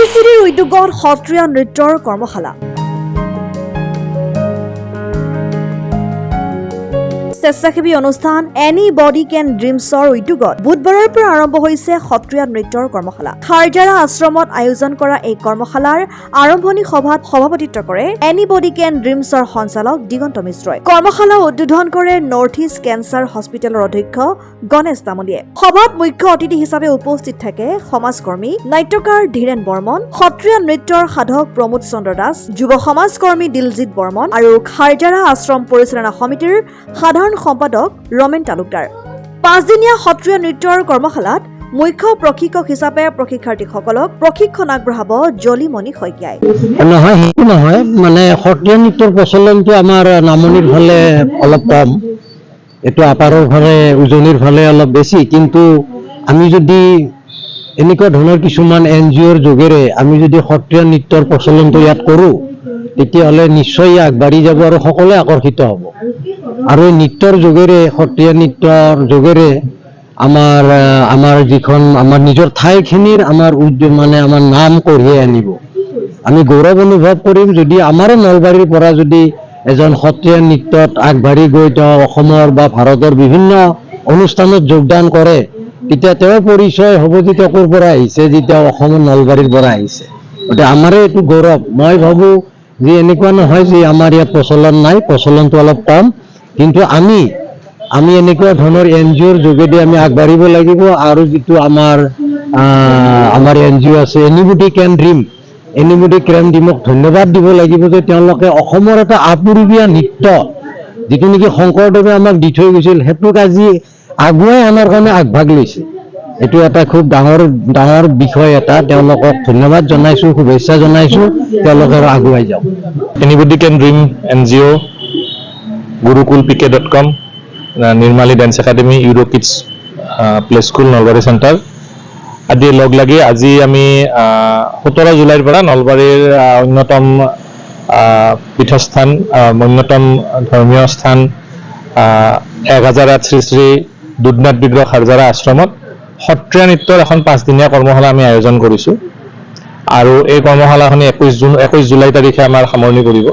ABCDৰ উদ্যোগত সত্ৰীয়া নৃত্যৰ কৰ্মশালা। স্বেচ্ছাসেৱী অনুষ্ঠান এনিবডি কেন ড্ৰিমছৰ উদ্যোগত বুধবাৰৰ পৰা আৰম্ভ হৈছে সত্ৰীয়া নৃত্যৰ কৰ্মশালা। খাৰজাৰা আশ্ৰমত আয়োজন কৰা এই কৰ্মশালাৰ আৰম্ভণি সভাত সভাপতিত্ব কৰে এনিবডি কেন ড্ৰিমছৰ সঞ্চালক দিগন্ত মিশ্ৰই। কৰ্মশালা উদ্বোধন কৰে নৰ্থ ইষ্ট কেঞ্চাৰ হস্পিটেলৰ অধ্যক্ষ গণেশ তামুলীয়ে। সভাত মুখ্য অতিথি হিচাপে উপস্থিত থাকে সমাজকৰ্মী নাট্যকাৰ ধীৰেন বৰ্মন, সত্ৰীয়া নৃত্যৰ সাধক প্ৰমোদ চন্দ্ৰ দাস, যুৱ সমাজকৰ্মী দিলজিৎ বৰ্মন আৰু খাৰজাৰা আশ্ৰম পৰিচালনা সমিতিৰ সাধাৰণ সম্পাদক ৰমেন তালুকদাৰ। 5 দিনীয়া সত্ৰীয়া নৃত্যৰ কৰ্মশালাত মুখ্য প্ৰশিক্ষক হিচাপে প্ৰশিক্ষাৰ্থীসকলক প্ৰশিক্ষণ আগবঢ়াব জলিমণি শইকীয়াই। নহয় সেইটো নহয়, মানে সত্ৰীয়া নৃত্যৰ প্ৰচলনটো আমাৰ নামনিৰ ফালে অলপ কম, এইটো আপাৰৰ ফালে উজনিৰ ফালে অলপ বেছি। কিন্তু আমি যদি এনেকুৱা ধৰণৰ কিছুমান NGOৰ যোগেৰে আমি যদি সত্ৰীয়া নৃত্যৰ প্ৰচলনটো ইয়াত কৰোঁ, তেতিয়াহ'লে নিশ্চয় আগবাঢ়ি যাব আৰু সকলোৱে আকৰ্ষিত হ'ব। আৰু এই নৃত্যৰ যোগেৰে, সত্ৰীয়া নৃত্যৰ যোগেৰে আমাৰ যিখন আমাৰ নিজৰ ঠাইখিনিৰ আমাৰ মানে আমাৰ নাম কঢ়িয়াই আনিব। আমি গৌৰৱ অনুভৱ কৰিম যদি আমাৰে নলবাৰীৰ পৰা যদি এজন সত্ৰীয়া নৃত্যত আগবাঢ়ি গৈ তেওঁ অসমৰ বা ভাৰতৰ বিভিন্ন অনুষ্ঠানত যোগদান কৰে, তেতিয়া তেওঁৰ পৰিচয় হ'ব যে তেওঁ ক'ৰ পৰা আহিছে, যে তেওঁ অসমৰ নলবাৰীৰ পৰা আহিছে। গতিকে আমাৰে এইটো গৌৰৱ। মই ভাবোঁ যে এনেকুৱা নহয় যে আমাৰ ইয়াত প্ৰচলন নাই, প্ৰচলনটো অলপ কম, কিন্তু আমি এনেকুৱা ধৰণৰ NGOৰ যোগেদি আমি আগবাঢ়িব লাগিব। আৰু যিটো আমাৰ NGO আছে এনিবডি কেন ড্ৰিম, এনিবডি কেন ড্ৰিমক ধন্যবাদ দিব লাগিব যে তেওঁলোকে অসমৰ এটা আপুৰুগীয়া নৃত্য, যিটো নেকি শংকৰদেৱে আমাক দি থৈ গৈছিল, সেইটোক আজি আগুৱাই আনাৰ কাৰণে আগভাগ লৈছে। এইটো এটা খুব ডাঙৰ বিষয় এটা। তেওঁলোকক ধন্যবাদ জনাইছোঁ, শুভেচ্ছা জনাইছোঁ, তেওঁলোকে আৰু আগুৱাই যাওক। Anybody can dream NGO, gurukulpk.com, Nirmali dance academy, euro kids play school, Nalbari centre আদি লগ লাগি আজি আমি 17 জুলাইৰ পৰা নলবাৰীৰ অন্যতম পীঠস্থান, অন্যতম ধৰ্মীয় স্থান 1008 শ্ৰী শ্ৰী দুধনাথ বিগ্ৰহ খাৰজাৰা আশ্ৰমত সত্ৰীয়া নৃত্যৰ এখন 5 দিনীয়া কৰ্মশালা আমি আয়োজন কৰিছোঁ। আৰু এই কৰ্মশালাখনি 21 জুলাই তাৰিখে আমাৰ সামৰণি পৰিব।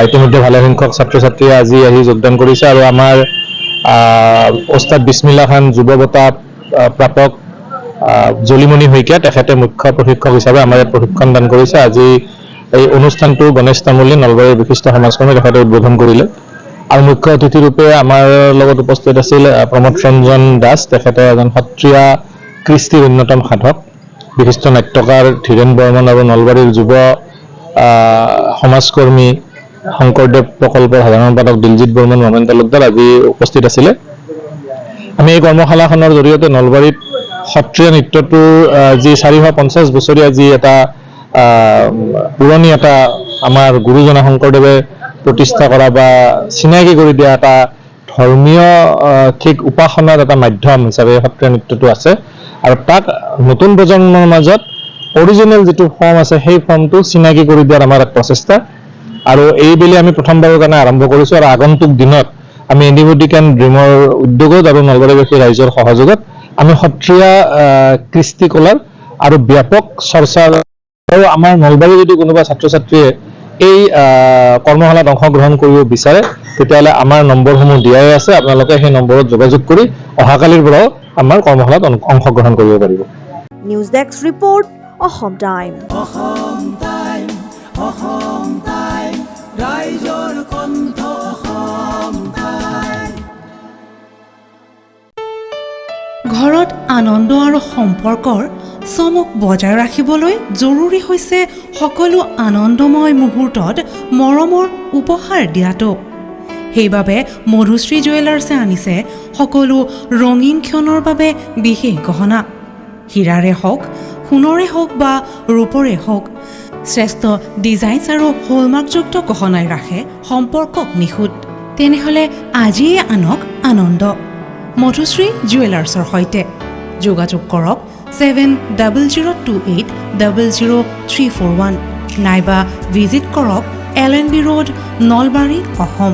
ইতিমধ্যে ভালে সংখ্যক ছাত্ৰ ছাত্ৰীয়ে আজি আহি যোগদান কৰিছে। আৰু আমাৰ ওস্তাদ বিছমিল্লা খান যুৱ বঁটা প্ৰাপক জলিমণি শইকীয়া, তেখেতে মুখ্য প্ৰশিক্ষক হিচাপে আমাৰ ইয়াত প্ৰশিক্ষণ দান কৰিছে। আজি এই অনুষ্ঠানটো গণেশ তামুলী, নলবাৰীৰ বিশিষ্ট সমাজকৰ্মী, তেখেতে উদ্বোধন কৰিলে। আৰু মুখ্য অতিথি ৰূপে আমাৰ লগত উপস্থিত আছিল প্ৰমোদ ৰঞ্জন দাস, তেখেতে এজন সত্ৰীয়া কৃষ্টিৰ অন্যতম সাধক, বিশিষ্ট নাট্যকাৰ ধীৰেন বৰ্মন আৰু নলবাৰীৰ যুৱ সমাজকৰ্মী শংকৰদেৱ প্ৰকল্পৰ সাধাৰণ সম্পাদক দিলজিৎ বৰ্মন, ৰমেন তালুকদাৰ আজি উপস্থিত আছিলে। আমি এই কৰ্মশালাখনৰ জৰিয়তে নলবাৰীত সত্ৰীয়া নৃত্যটোৰ যি 450 বছৰীয়া যি এটা পুৰণি এটা আমাৰ গুৰুজনা শংকৰদেৱে প্ৰতিষ্ঠা কৰা বা চিনাকি কৰি দিয়া এটা ধৰ্মীয় ঠিক উপাসনাৰ এটা মাধ্যম হিচাপে সত্ৰীয়া নৃত্যটো আছে। আৰু তাক নতুন প্ৰজন্মৰ মাজত অৰিজিনেল যিটো ফৰ্ম আছে সেই ফৰ্মটো চিনাকি কৰি দিয়াৰ আমাৰ এক প্ৰচেষ্টা। আৰু এইবেলি আমি প্ৰথমবাৰৰ কাৰণে আৰম্ভ কৰিছোঁ। আৰু আগন্তুক দিনত আমি এনিবডি কেন ড্ৰিমৰ উদ্যোগত আৰু নলবাৰীবাসী ৰাইজৰ সহযোগত আমি সত্ৰীয়া কৃষ্টি কলাৰ আৰু ব্যাপক চৰ্চা, আৰু আমাৰ নলবাৰীৰ যদি কোনোবা ছাত্ৰ ছাত্ৰীয়ে এই কৰ্মশালাত অংশগ্ৰহণ কৰিব বিচাৰে, তেতিয়াহ'লে আমাৰ নম্বৰসমূহ দিয়াই আছে। আপোনালোকে সেই নম্বৰত যোগাযোগ কৰি অহাকালিৰ পৰাও আমাৰ কৰ্মশালাত অংশগ্ৰহণ কৰিব পাৰিব। News desk report, Assam time. ৰাইজৰ কণ্ঠ, অসম টাইম। ঘৰত আনন্দ আৰু সম্পৰ্কৰ চমক বজাই ৰাখিবলৈ জৰুৰী হৈছে সকলো আনন্দময় মুহূৰ্তত মৰমৰ উপহাৰ দিয়াটো। সেইবাবে মধুশ্ৰী জুৱেলাৰ্ছে আনিছে সকলো ৰঙীন ক্ষণৰ বাবে বিশেষ গহনা। হীৰাৰে হওক, সোণৰে হওক বা ৰূপৰে হওক, শ্ৰেষ্ঠ ডিজাইনছ আৰু হলমাৰ্কযুক্ত গহনাই ৰাখে সম্পৰ্কক নিখুঁত। তেনেহ'লে আজিয়ে আনক আনন্দ মধুশ্ৰী জুৱেলাৰ্ছৰ সৈতে। যোগাযোগ কৰক 7002800341 নাইবা ভিজিট কৰক LNB ৰোড, নলবাৰী, অসম।